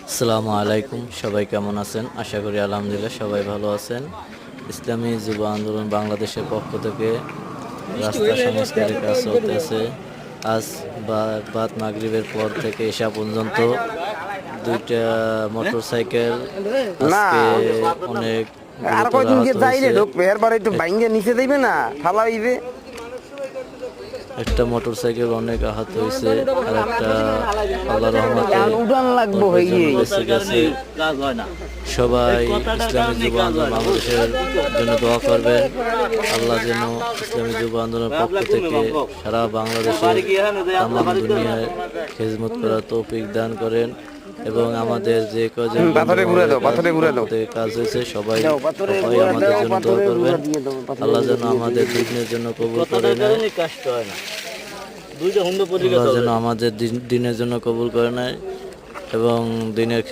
আসসালামু আলাইকুম, সবাই কেমন আছেন? আশা করি আলহামদুলিল্লাহ সবাই ভালো আছেন। ইসলামী যুব আন্দোলন বাংলাদেশের পক্ষ থেকে রাস্তা সংস্কারের কাজ চলতেছে। আজ বাদ মাগরিবের পর থেকে এসা পর্যন্ত দুইটা মোটরসাইকেল না আজকে অনেক আর গুরুতর কয়দিন আহত গিয়ে যাইলে হয়েছে। ঢুকবে এরপর একটু বাইঙ্গে নিচে দিবে না ফালাইবে। একটা মোটরসাইকেল অনেক আহত হয়েছে, আর একটা আল্লাহ রহমতে উড়ান লাগবো অল্পের জন্য হইয়ে বেঁচে গেছে। সবাই ইসলামী যুব আন্দোলন বাংলাদেশের জন্য দোয়া করবেন। আল্লাহ যেন ইসলামী যুব আন্দোলনের পক্ষ থেকে সারা বাংলাদেশের তামাম দুনিয়ায় খেদমত করার তৌফিক দান করেন এবং আমাদের যে কজন পাথরে ঘুরে দাও, পাথরে ঘুরে দাও। কাজ হয়েছে সবাই আমাদের জন্য দোয়া করবেন। আল্লাহ যেন আমাদের দিনের জন্য কবুল করে নেয়। আল্লাহ যেন আমাদের দিনের জন্য কবুল করে নেয় এবং দিনের